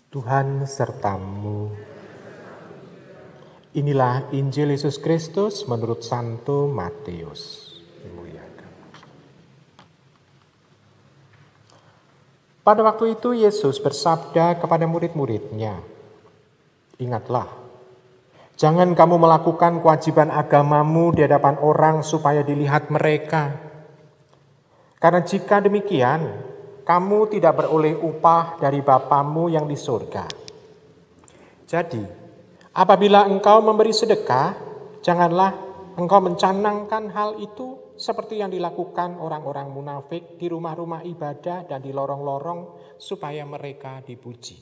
Tuhan sertamu. Inilah Injil Yesus Kristus menurut Santo Matius. Dimuliakan. Pada waktu itu Yesus bersabda kepada murid-muridnya, "Ingatlah, jangan kamu melakukan kewajiban agamamu di hadapan orang supaya dilihat mereka. Karena jika demikian, kamu tidak beroleh upah dari Bapamu yang di surga. Jadi, apabila engkau memberi sedekah, janganlah engkau mencanangkan hal itu seperti yang dilakukan orang-orang munafik di rumah-rumah ibadah dan di lorong-lorong supaya mereka dipuji.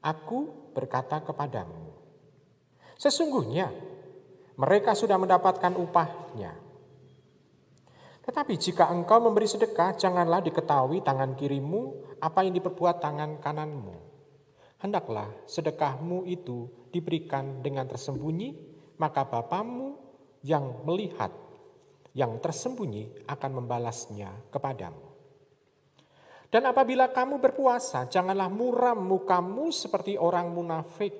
Aku berkata kepadamu, sesungguhnya mereka sudah mendapatkan upahnya. Tetapi jika engkau memberi sedekah, janganlah diketahui tangan kirimu apa yang diperbuat tangan kananmu. Hendaklah sedekahmu itu diberikan dengan tersembunyi, maka Bapamu yang melihat yang tersembunyi akan membalasnya kepadamu. Dan apabila kamu berpuasa, janganlah muram mukamu seperti orang munafik.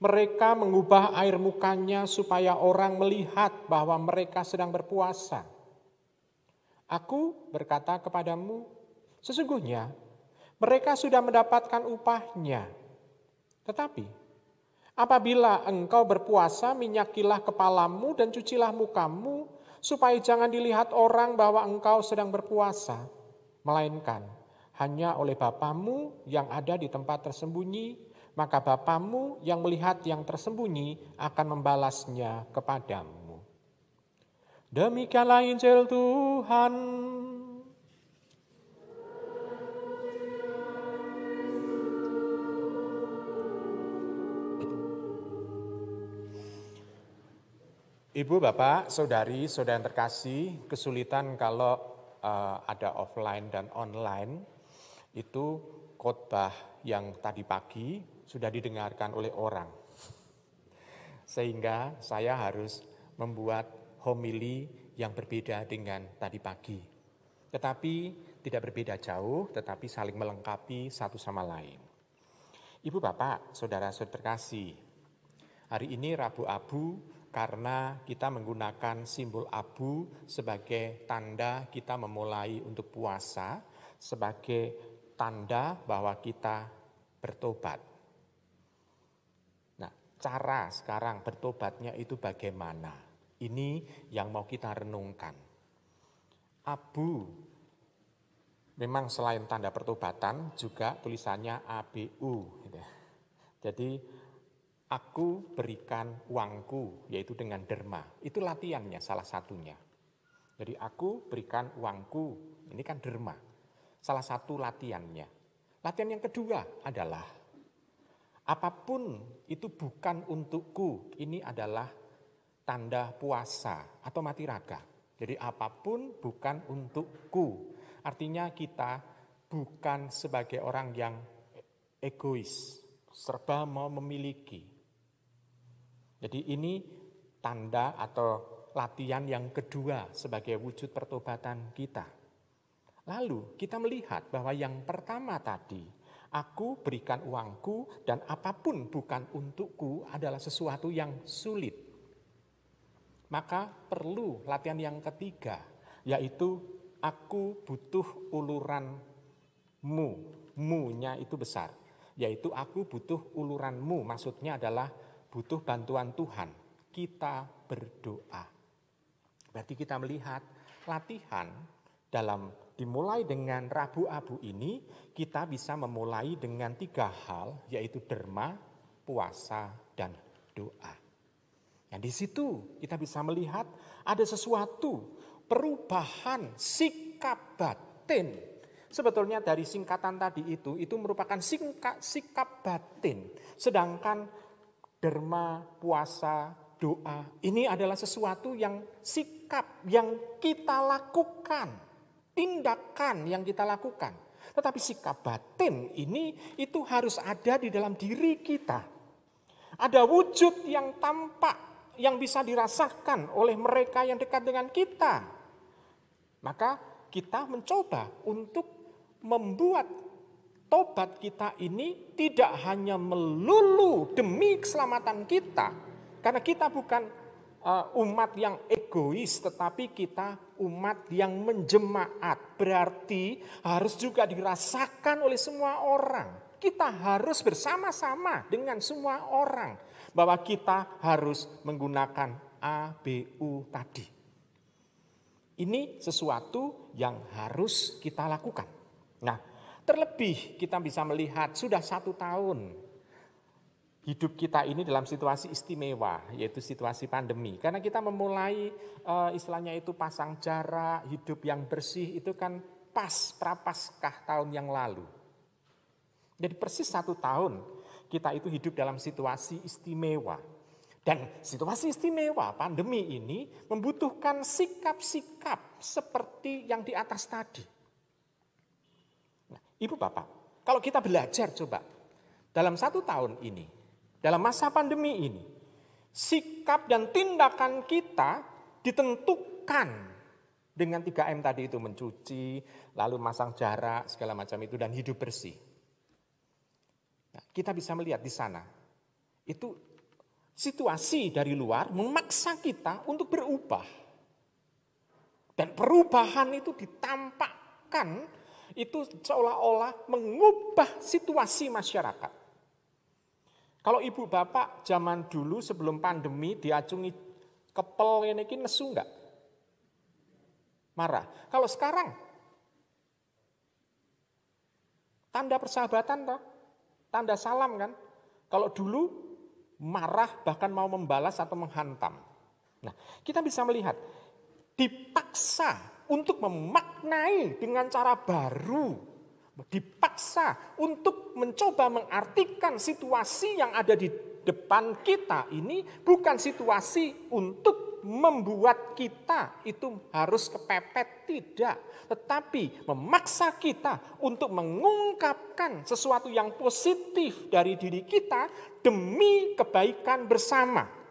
Mereka mengubah air mukanya supaya orang melihat bahwa mereka sedang berpuasa. Aku berkata kepadamu, sesungguhnya mereka sudah mendapatkan upahnya. Tetapi apabila engkau berpuasa, minyakilah kepalamu dan cucilah mukamu, supaya jangan dilihat orang bahwa engkau sedang berpuasa, melainkan hanya oleh Bapamu yang ada di tempat tersembunyi, maka Bapamu yang melihat yang tersembunyi akan membalasnya kepadamu. Demikianlah Injil Tuhan. Ibu, Bapak, Saudari, Saudara yang terkasih, kesulitan kalau ada offline dan online, itu khotbah yang tadi pagi sudah didengarkan oleh orang. Sehingga saya harus membuat homili yang berbeda dengan tadi pagi. Tetapi tidak berbeda jauh, tetapi saling melengkapi satu sama lain. Ibu, Bapak, Saudara-saudara terkasih, hari ini Rabu Abu karena kita menggunakan simbol abu sebagai tanda kita memulai untuk puasa, sebagai tanda bahwa kita bertobat. Nah, cara sekarang bertobatnya itu bagaimana? Ini yang mau kita renungkan. Abu, memang selain tanda pertobatan juga tulisannya ABU. Jadi aku berikan uangku, yaitu dengan derma. Itu latihannya salah satunya. Jadi aku berikan uangku, ini kan derma. Salah satu latihannya. Latihan yang kedua adalah apapun itu bukan untukku, ini adalah tanda puasa atau mati raga. Jadi apapun bukan untukku. Artinya kita bukan sebagai orang yang egois, serba mau memiliki. Jadi ini tanda atau latihan yang kedua sebagai wujud pertobatan kita. Lalu kita melihat bahwa yang pertama tadi, aku berikan uangku dan apapun bukan untukku adalah sesuatu yang sulit. Maka perlu latihan yang ketiga, yaitu aku butuh uluranmu. Mu-nya itu besar, yaitu aku butuh uluranmu. Maksudnya adalah butuh bantuan Tuhan. Kita berdoa. Berarti kita melihat latihan dalam dimulai dengan Rabu Abu ini, kita bisa memulai dengan 3 hal, yaitu derma, puasa, dan doa. Nah, di situ kita bisa melihat ada sesuatu perubahan sikap batin. Sebetulnya dari singkatan tadi itu merupakan sikap batin. Sedangkan derma, puasa, doa ini adalah sesuatu yang sikap yang kita lakukan, tindakan yang kita lakukan. Tetapi sikap batin ini itu harus ada di dalam diri kita. Ada wujud yang tampak yang bisa dirasakan oleh mereka yang dekat dengan kita. Maka kita mencoba untuk membuat tobat kita ini tidak hanya melulu demi keselamatan kita. Karena kita bukan umat yang egois, tetapi kita umat yang menjemaat. Berarti harus juga dirasakan oleh semua orang. Kita harus bersama-sama dengan semua orang. Bahwa kita harus menggunakan ABU tadi. Ini sesuatu yang harus kita lakukan. Nah, terlebih kita bisa melihat sudah 1 tahun hidup kita ini dalam situasi istimewa, yaitu situasi pandemi. Karena kita memulai istilahnya itu pasang jarak, hidup yang bersih itu kan prapaskah tahun yang lalu. Jadi persis 1 tahun kita itu hidup dalam situasi istimewa. Dan situasi istimewa pandemi ini membutuhkan sikap-sikap seperti yang di atas tadi. Nah, Ibu Bapak, kalau kita belajar coba dalam 1 tahun ini, dalam masa pandemi ini, sikap dan tindakan kita ditentukan dengan 3M tadi itu, mencuci, lalu masang jarak, segala macam itu, dan hidup bersih. Nah, kita bisa melihat di sana, itu situasi dari luar memaksa kita untuk berubah. Dan perubahan itu ditampakkan, itu seolah-olah mengubah situasi masyarakat. Kalau ibu bapak zaman dulu sebelum pandemi diacungi kepel ini nesu enggak? Marah. Kalau sekarang, tanda persahabatan toh, tanda salam kan. Kalau dulu marah bahkan mau membalas atau menghantam. Nah, kita bisa melihat dipaksa untuk memaknai dengan cara baru. Dipaksa untuk mencoba mengartikan situasi yang ada di depan kita ini bukan situasi untuk membuat kita itu harus kepepet, tidak. Tetapi memaksa kita untuk mengungkapkan sesuatu yang positif dari diri kita demi kebaikan bersama.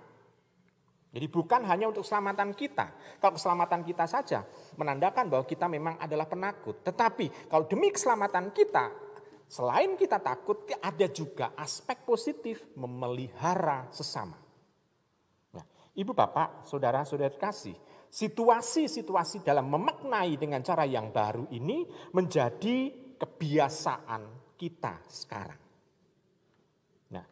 Jadi bukan hanya untuk keselamatan kita. Kalau keselamatan kita saja menandakan bahwa kita memang adalah penakut. Tetapi kalau demi keselamatan kita, selain kita takut, ada juga aspek positif memelihara sesama. Nah, Ibu Bapak, Saudara-saudara kasih, situasi-situasi dalam memaknai dengan cara yang baru ini menjadi kebiasaan kita sekarang. Nah,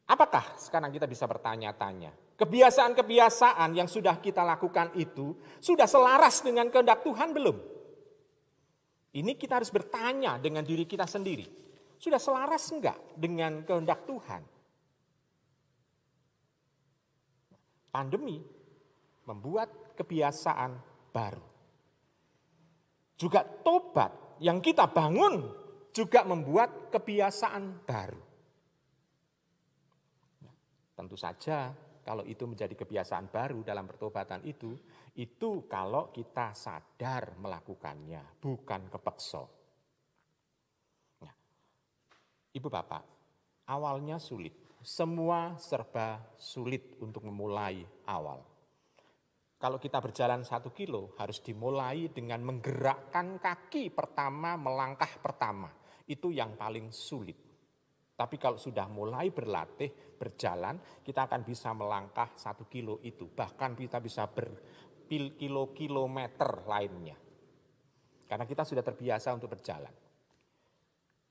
apakah sekarang kita bisa bertanya-tanya? Kebiasaan-kebiasaan yang sudah kita lakukan itu sudah selaras dengan kehendak Tuhan belum? Ini kita harus bertanya dengan diri kita sendiri. Sudah selaras enggak dengan kehendak Tuhan? Pandemi membuat kebiasaan baru. Juga tobat yang kita bangun juga membuat kebiasaan baru. Tentu saja kalau itu menjadi kebiasaan baru dalam pertobatan itu kalau kita sadar melakukannya, bukan kepeksa. Nah, Ibu Bapak, awalnya sulit. Semua serba sulit untuk memulai awal. Kalau kita berjalan 1 kilo, harus dimulai dengan menggerakkan kaki pertama, melangkah pertama. Itu yang paling sulit. Tapi kalau sudah mulai berlatih, berjalan, kita akan bisa melangkah 1 kilo itu. Bahkan kita bisa berkilometer lainnya. Karena kita sudah terbiasa untuk berjalan.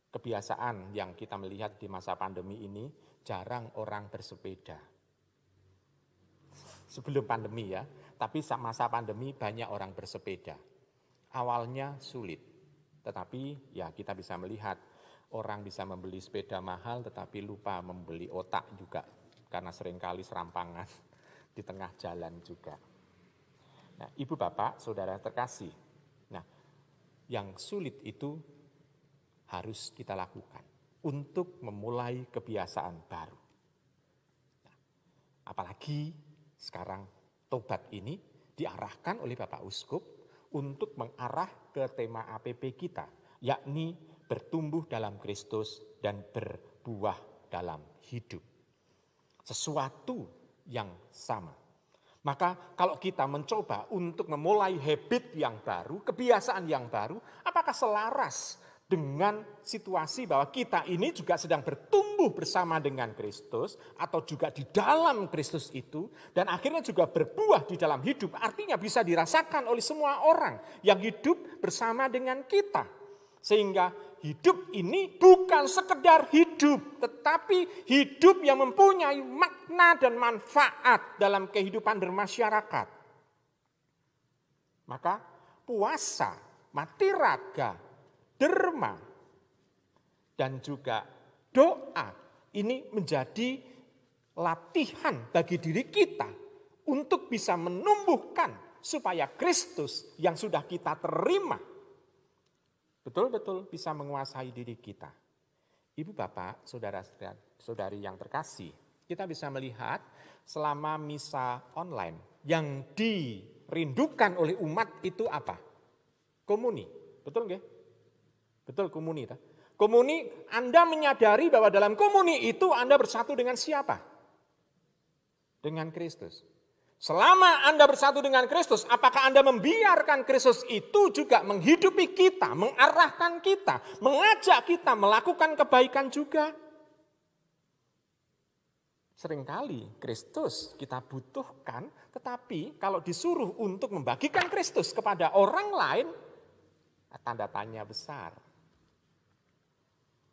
Kebiasaan yang kita melihat di masa pandemi ini, jarang orang bersepeda. Sebelum pandemi ya, tapi masa pandemi banyak orang bersepeda. Awalnya sulit, tetapi ya kita bisa melihat orang bisa membeli sepeda mahal tetapi lupa membeli otak juga. Karena seringkali serampangan di tengah jalan juga. Nah, Ibu Bapak, Saudara terkasih. Nah, yang sulit itu harus kita lakukan untuk memulai kebiasaan baru. Nah, apalagi sekarang tobat ini diarahkan oleh Bapak Uskup untuk mengarah ke tema APP kita, yakni bertumbuh dalam Kristus dan berbuah dalam hidup. Sesuatu yang sama. Maka kalau kita mencoba untuk memulai habit yang baru, kebiasaan yang baru, apakah selaras dengan situasi bahwa kita ini juga sedang bertumbuh bersama dengan Kristus atau juga di dalam Kristus itu dan akhirnya juga berbuah di dalam hidup. Artinya bisa dirasakan oleh semua orang yang hidup bersama dengan kita. Sehingga hidup ini bukan sekedar hidup, tetapi hidup yang mempunyai makna dan manfaat dalam kehidupan bermasyarakat. Maka puasa, mati raga, derma, dan juga doa ini menjadi latihan bagi diri kita untuk bisa menumbuhkan supaya Kristus yang sudah kita terima betul-betul bisa menguasai diri kita. Ibu bapak, saudara-saudari yang terkasih, kita bisa melihat selama misa online yang dirindukan oleh umat itu apa? Komuni, betul nggih? Betul komuni. Komuni, Anda menyadari bahwa dalam komuni itu Anda bersatu dengan siapa? Dengan Kristus. Selama Anda bersatu dengan Kristus, apakah Anda membiarkan Kristus itu juga menghidupi kita, mengarahkan kita, mengajak kita melakukan kebaikan juga? Seringkali Kristus kita butuhkan, tetapi kalau disuruh untuk membagikan Kristus kepada orang lain, tanda tanya besar.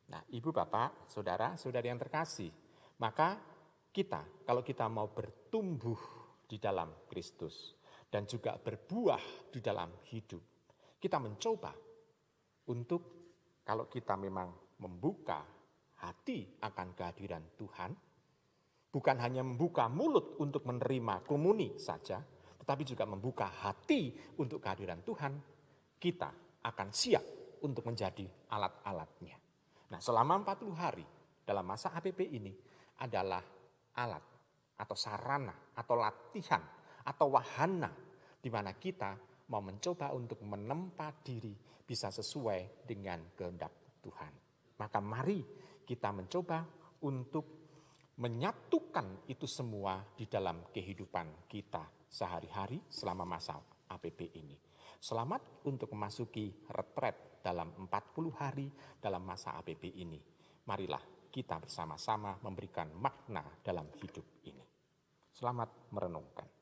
Nah, ibu bapak, saudara, saudari yang terkasih, maka kita, kalau kita mau bertumbuh di dalam Kristus dan juga berbuah di dalam hidup, kita mencoba untuk, kalau kita memang membuka hati akan kehadiran Tuhan, bukan hanya membuka mulut untuk menerima komuni saja, tetapi juga membuka hati untuk kehadiran Tuhan, kita akan siap untuk menjadi alat-alatnya. Nah, selama 40 hari dalam masa APP ini adalah alat atau sarana atau latihan atau wahana di mana kita mau mencoba untuk menempa diri bisa sesuai dengan kehendak Tuhan. Maka mari kita mencoba untuk menyatukan itu semua di dalam kehidupan kita sehari-hari selama masa APP ini. Selamat untuk memasuki retret dalam 40 hari dalam masa APP ini. Marilah kita bersama-sama memberikan makna dalam hidup ini. Selamat merenungkan.